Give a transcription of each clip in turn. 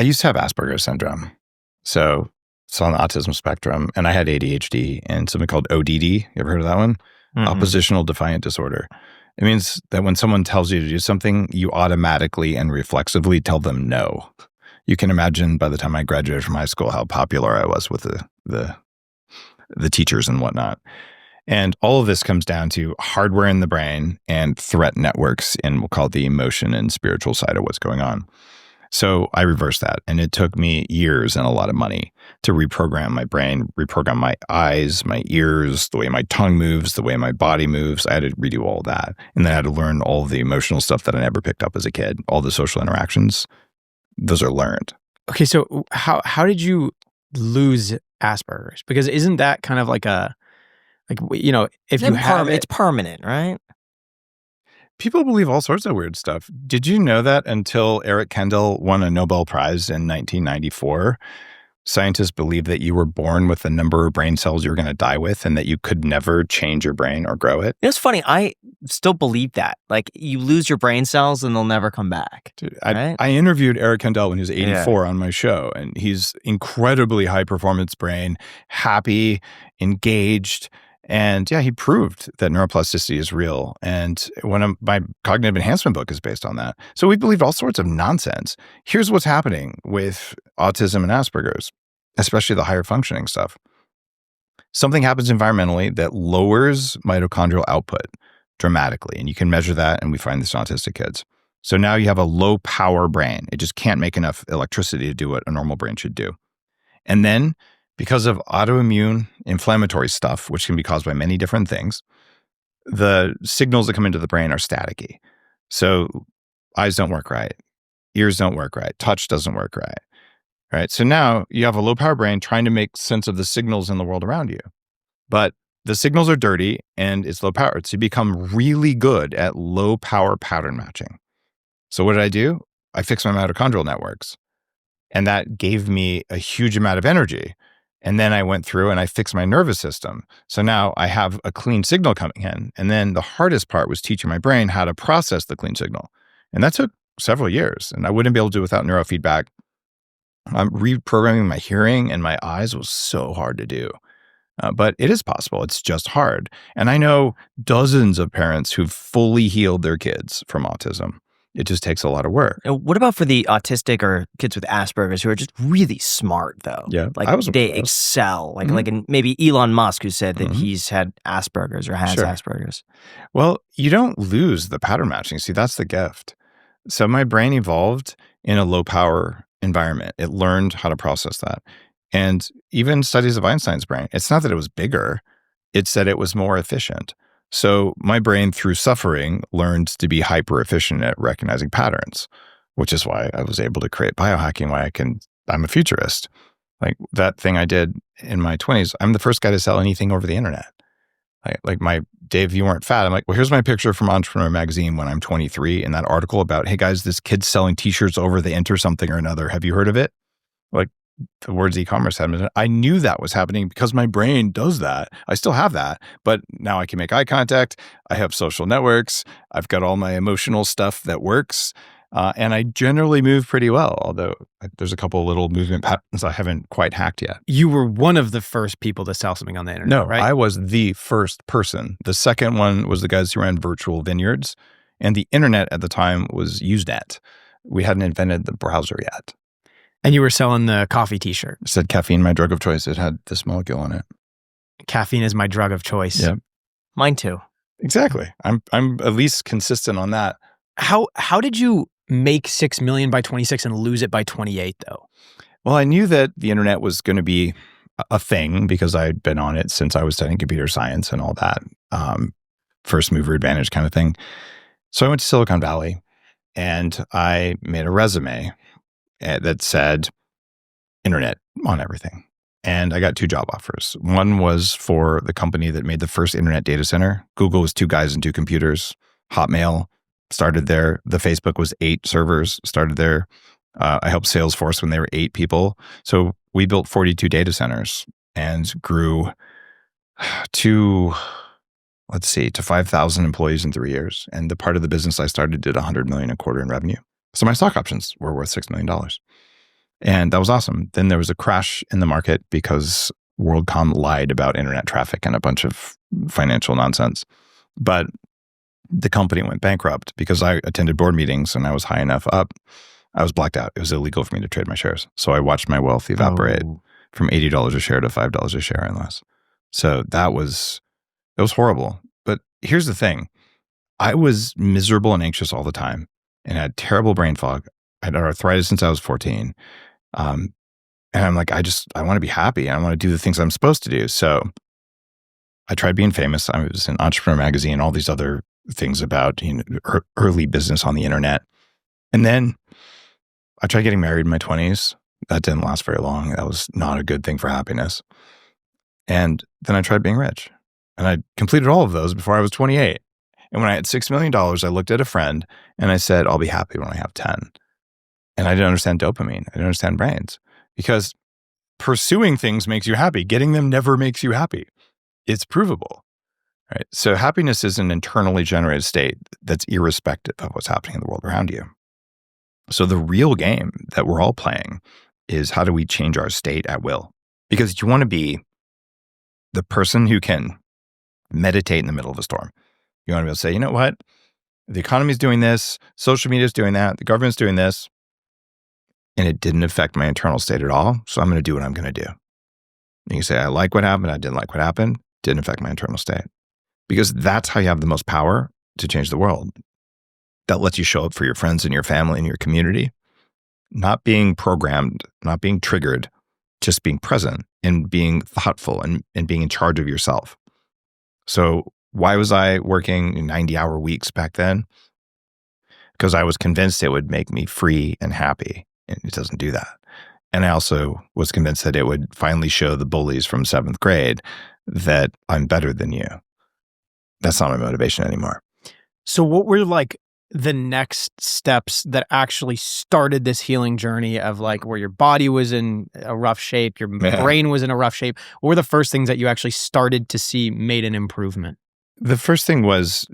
I used to have Asperger's syndrome. So it's on the autism spectrum. And I had ADHD and something called ODD. You ever heard of that one? Oppositional defiant disorder. It means that when someone tells you to do something, you automatically and reflexively tell them no. You can imagine by the time I graduated from high school how popular I was with the teachers and whatnot. And all of this comes down to hardware in the brain and threat networks in we'll call it the emotion and spiritual side of what's going on. So I reversed that. And it took me years and a lot of money to reprogram my brain, reprogram my eyes, my ears, the way my tongue moves, the way my body moves. I had to redo all that. And then I had to learn all of the emotional stuff that I never picked up as a kid, all the social interactions. Those are learned. Okay, so how did you lose Asperger's? Because isn't that kind of like if you have it, it's permanent, right? People believe all sorts of weird stuff. Did you know that until Eric Kendall won a Nobel Prize in 1994, scientists believed that you were born with the number of brain cells you were going to die with and that you could never change your brain or grow it? It's funny. I still believe that. Like, you lose your brain cells and they'll never come back. Dude, right? I interviewed Eric Kendall when he was 84 on my show, and he's incredibly high performance brain, happy, engaged. And yeah, he proved that neuroplasticity is real. And my cognitive enhancement book is based on that. So we believed all sorts of nonsense. Here's what's happening with autism and Asperger's, especially the higher functioning stuff. Something happens environmentally that lowers mitochondrial output dramatically. And you can measure that. And we find this in autistic kids. So now you have a low power brain. It just can't make enough electricity to do what a normal brain should do. And then because of autoimmune inflammatory stuff, which can be caused by many different things, the signals that come into the brain are staticky. So eyes don't work right, ears don't work right, touch doesn't work right, right? So now you have a low power brain trying to make sense of the signals in the world around you. But the signals are dirty and it's low powered. So you become really good at low power pattern matching. So what did I do? I fixed my mitochondrial networks. And that gave me a huge amount of energy. And then I went through and I fixed my nervous system. So now I have a clean signal coming in. And then the hardest part was teaching my brain how to process the clean signal. And that took several years. And I wouldn't be able to do it without neurofeedback. Reprogramming my hearing and my eyes was so hard to do. But it is possible. It's just hard. And I know dozens of parents who've fully healed their kids from autism. It just takes a lot of work. What about for the autistic or kids with Asperger's who are just really smart, though? Yeah, like they excel. Like maybe Elon Musk, who said that he's had Asperger's or has Asperger's. Well, you don't lose the pattern matching. See, that's the gift. So my brain evolved in a low power environment. It learned how to process that. And even studies of Einstein's brain, it's not that it was bigger, it's that it was more efficient. So my brain, through suffering, learned to be hyper efficient at recognizing patterns, which is why I was able to create biohacking, I'm a futurist. Like that thing I did in my 20s, I'm the first guy to sell anything over the internet. Like my Dave, you weren't fat. I'm like, well, here's my picture from Entrepreneur Magazine when I'm 23 in that article about, hey guys, this kid's selling t-shirts over the enter something or another. Have you heard of it? Like, the words e-commerce happened. I knew that was happening because my brain does that. I still have that, but now I can make eye contact. I have social networks. I've got all my emotional stuff that works. And I generally move pretty well, although there's a couple of little movement patterns I haven't quite hacked yet. You were one of the first people to sell something on the internet, right? I was the first person. The second one was the guys who ran virtual vineyards. And the internet at the time was Usenet. We hadn't invented the browser yet. And you were selling the coffee t-shirt. It said caffeine, my drug of choice. It had this molecule in it. Caffeine is my drug of choice. Yeah. Mine too. Exactly. I'm at least consistent on that. How did you make 6 million by 26 and lose it by 28 though? Well, I knew that the internet was going to be a thing because I'd been on it since I was studying computer science and all that. First mover advantage kind of thing. So I went to Silicon Valley and I made a resume that said internet on everything. And I got 2 job offers. One was for the company that made the first internet data center. Google was 2 guys and 2 computers. Hotmail started there. The Facebook was 8 servers, started there. I helped Salesforce when they were 8 people. So we built 42 data centers and grew to 5,000 employees in 3 years. And the part of the business I started did $100 million a quarter in revenue. So my stock options were worth $6 million. And that was awesome. Then there was a crash in the market because WorldCom lied about internet traffic and a bunch of financial nonsense. But the company went bankrupt because I attended board meetings and I was high enough up. I was blacked out. It was illegal for me to trade my shares. So I watched my wealth evaporate from $80 a share to $5 a share and less. So it was horrible. But here's the thing. I was miserable and anxious all the time and had terrible brain fog. I had arthritis since I was 14. And I'm like, I want to be happy. I want to do the things I'm supposed to do. So I tried being famous. I was in Entrepreneur Magazine, all these other things about early business on the internet. And then I tried getting married in my 20s. That didn't last very long. That was not a good thing for happiness. And then I tried being rich. And I completed all of those before I was 28. And when I had $6 million, I looked at a friend and I said, I'll be happy when I have 10. And I didn't understand dopamine. I didn't understand brains because pursuing things makes you happy. Getting them never makes you happy. It's provable, right? So happiness is an internally generated state that's irrespective of what's happening in the world around you. So the real game that we're all playing is how do we change our state at will? Because you want to be the person who can meditate in the middle of a storm. You want to be able to say, you know what? The economy's doing this, social media is doing that, the government's doing this, and it didn't affect my internal state at all. So I'm going to do what I'm going to do. And you say, I like what happened. I didn't like what happened. Didn't affect my internal state. Because that's how you have the most power to change the world. That lets you show up for your friends and your family and your community. Not being programmed, not being triggered, just being present and being thoughtful and being in charge of yourself. So why was I working 90-hour weeks back then? Because I was convinced it would make me free and happy. And it doesn't do that. And I also was convinced that it would finally show the bullies from 7th grade that I'm better than you. That's not my motivation anymore. So what were like the next steps that actually started this healing journey of like where your body was in a rough shape, your brain was in a rough shape? What were the first things that you actually started to see made an improvement? The first thing was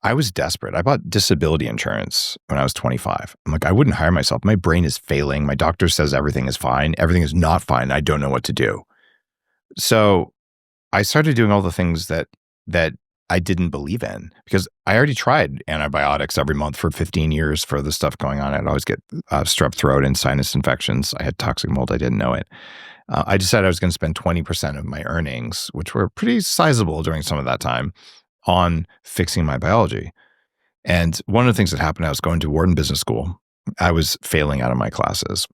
I was desperate. I bought disability insurance when I was 25. I'm like, I wouldn't hire myself. My brain is failing. My doctor says everything is fine. Everything is not fine. I don't know what to do. So I started doing all the things that I didn't believe in because I already tried antibiotics every month for 15 years for the stuff going on. I'd always get strep throat and sinus infections. I had toxic mold. I didn't know it. I decided I was going to spend 20% of my earnings, which were pretty sizable during some of that time, on fixing my biology. And one of the things that happened, I was going to Wharton Business School. I was failing out of my classes.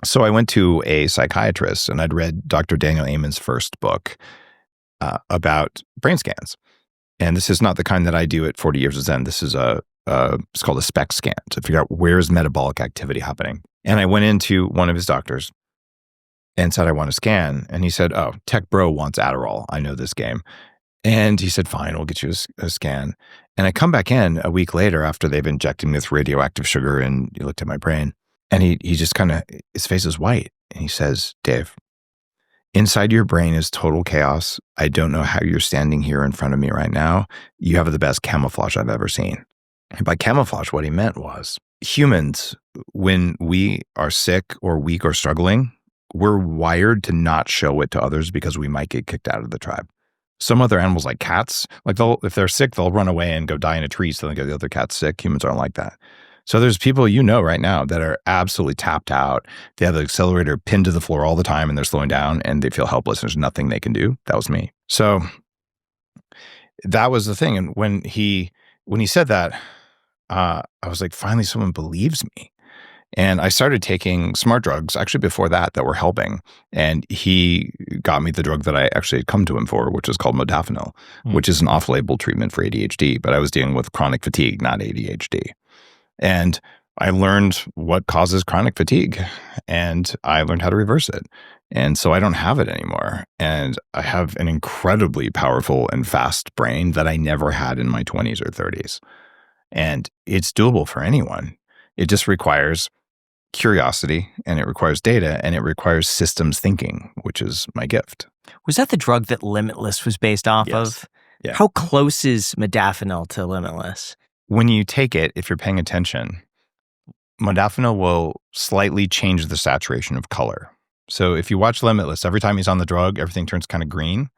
So I went to a psychiatrist and I'd read Dr. Daniel Amen's first book about brain scans. And this is not the kind that I do at 40 Years of Zen. This is it's called a SPECT scan to figure out where's metabolic activity happening. And I went into one of his doctors and said, I want a scan. And he said, oh, Tech Bro wants Adderall. I know this game. And he said, fine, we'll get you a scan. And I come back in a week later after they've injected me with radioactive sugar and he looked at my brain and he just kind of, his face is white. And he says, Dave, inside your brain is total chaos. I don't know how you're standing here in front of me right now. You have the best camouflage I've ever seen. And by camouflage, what he meant was humans, when we are sick or weak or struggling, we're wired to not show it to others because we might get kicked out of the tribe. Some other animals like cats, like if they're sick, they'll run away and go die in a tree so they get the other cats sick. Humans aren't like that. So there's people you know right now that are absolutely tapped out. They have the accelerator pinned to the floor all the time and they're slowing down and they feel helpless. There's nothing they can do. That was me. So that was the thing. And when he said that, I was like, finally someone believes me. And I started taking smart drugs, actually before that were helping. And he got me the drug that I actually had come to him for, which is called modafinil, which is an off-label treatment for ADHD. But I was dealing with chronic fatigue, not ADHD. And I learned what causes chronic fatigue. And I learned how to reverse it. And so I don't have it anymore. And I have an incredibly powerful and fast brain that I never had in my 20s or 30s. And it's doable for anyone. It just requires curiosity and it requires data and it requires systems thinking, which is my gift. Was that the drug that Limitless was based off of? Yeah. How close is modafinil to Limitless? When you take it, if you're paying attention, modafinil will slightly change the saturation of color. So if you watch Limitless, every time he's on the drug, everything turns kind of green.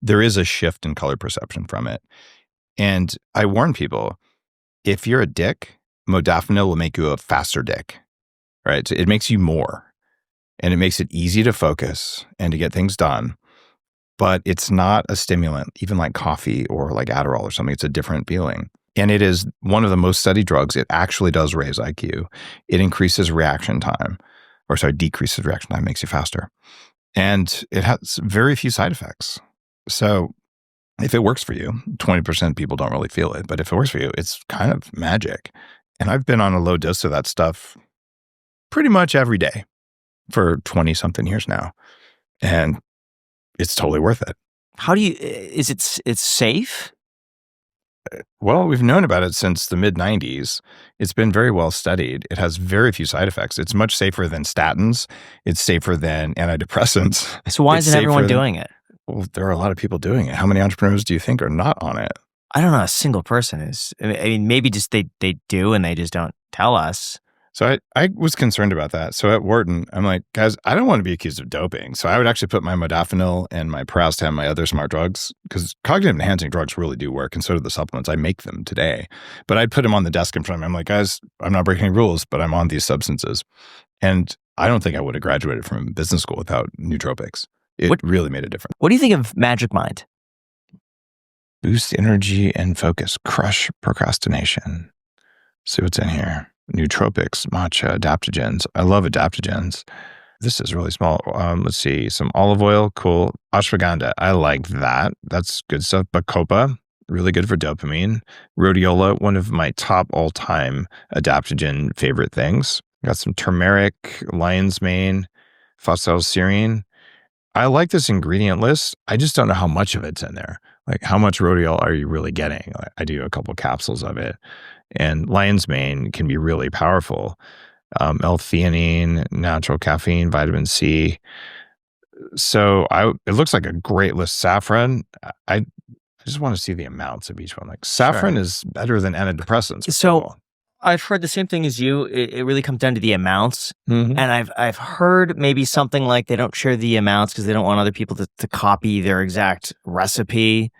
There is a shift in color perception from it. And I warn people, if you're a dick, modafinil will make you a faster dick, right? So it makes you more, and it makes it easy to focus and to get things done. But it's not a stimulant, even like coffee or like Adderall or something. It's a different feeling. And it is one of the most studied drugs. It actually does raise IQ. It increases reaction time, decreases reaction time, makes you faster. And it has very few side effects. So if it works for you, 20% people don't really feel it. But if it works for you, it's kind of magic. And I've been on a low dose of that stuff pretty much every day for 20 something years now. And it's totally worth it. How do you, it's safe? Well, we've known about it since the mid-90s. It's been very well studied. It has very few side effects. It's much safer than statins. It's safer than antidepressants. So why isn't everyone doing it? Well, there are a lot of people doing it. How many entrepreneurs do you think are not on it? I don't know. A single person is. I mean, maybe just they do and they just don't tell us. So I was concerned about that. So at Wharton, I'm like, guys, I don't want to be accused of doping. So I would actually put my modafinil and my Proustam, my other smart drugs, because cognitive enhancing drugs really do work, and so do the supplements. I make them today. But I'd put them on the desk in front of me. I'm like, guys, I'm not breaking any rules, but I'm on these substances. And I don't think I would have graduated from business school without nootropics. It really made a difference. What do you think of Magic Mind? Boost energy and focus. Crush procrastination. See what's in here. Nootropics, matcha, adaptogens. I love adaptogens. This is really small. Let's see. Some olive oil. Cool. Ashwagandha. I like that. That's good stuff. Bacopa. Really good for dopamine. Rhodiola. One of my top all-time adaptogen favorite things. Got some turmeric, lion's mane, phosphatidylserine. I like this ingredient list. I just don't know how much of it's in there. Like, how much rhodiola are you really getting? I do a couple capsules of it. And lion's mane can be really powerful. L-theanine, natural caffeine, vitamin C. So it looks like a great list. Saffron, I just want to see the amounts of each one. Like, saffron is better than antidepressants. So I've heard the same thing as you. It really comes down to the amounts. Mm-hmm. And I've heard maybe something like they don't share the amounts because they don't want other people to copy their exact recipe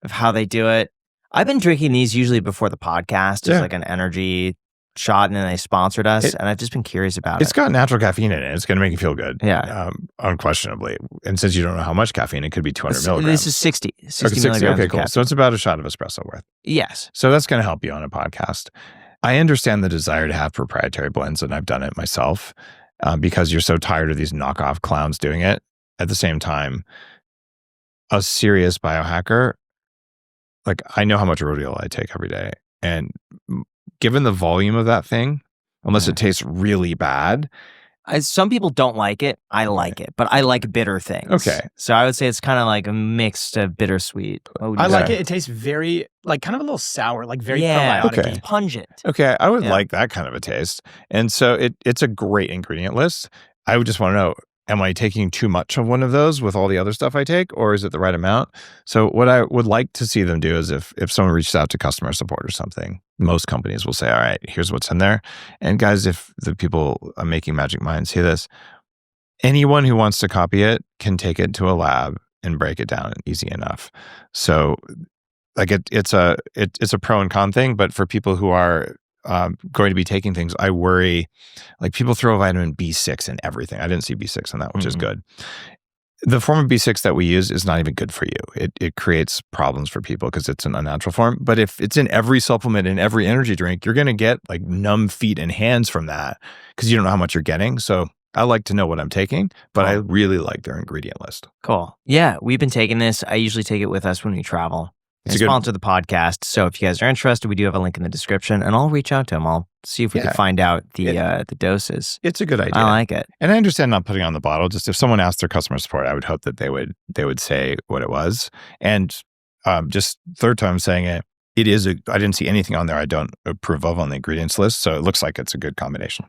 of how they do it. I've been drinking these usually before the podcast as like an energy shot, and then they sponsored us, and I've just been curious about it. It's got natural caffeine in it. It's going to make you feel good. Yeah. Unquestionably. And since you don't know how much caffeine, it could be 200 milligrams. This is 60 milligrams. Okay, cool. So it's about a shot of espresso worth. Yes. So that's going to help you on a podcast. I understand the desire to have proprietary blends, and I've done it myself because you're so tired of these knockoff clowns doing it. At the same time, a serious biohacker, like, I know how much rhodiola I take every day. And given the volume of that thing, unless it tastes really bad. Some people don't like it. I like it, but I like bitter things. Okay. So I would say it's kind of like a mixed of bittersweet. I like it. It tastes very, like, kind of a little sour, like very probiotic. Okay. It's pungent. Okay. I would like that kind of a taste. And so it's a great ingredient list. I would just want to know, am I taking too much of one of those with all the other stuff I take, or is it the right amount? So what I would like to see them do is if someone reaches out to customer support or something, most companies will say, all right, here's what's in there. And guys, if the people making Magic Mind see this, anyone who wants to copy it can take it to a lab and break it down easy enough. So like it's a pro and con thing, but for people who are going to be taking things, I worry, like, people throw vitamin B6 in everything. I didn't see B6 in that, which is good. The form of B6 that we use is not even good for you. It creates problems for people because it's an unnatural form. But if it's in every supplement, in every energy drink, you're going to get like numb feet and hands from that because you don't know how much you're getting. So I like to know what I'm taking, but I really like their ingredient list. Cool. Yeah, we've been taking this. I usually take it with us when we travel. It's sponsor the podcast. So if you guys are interested, we do have a link in the description, and I'll reach out to them. I'll see if we can find out the doses. It's a good idea. I like it. And I understand not putting it on the bottle. Just if someone asked their customer support, I would hope that they would say what it was. And just third time saying it, I didn't see anything on there I don't approve of on the ingredients list. So it looks like it's a good combination.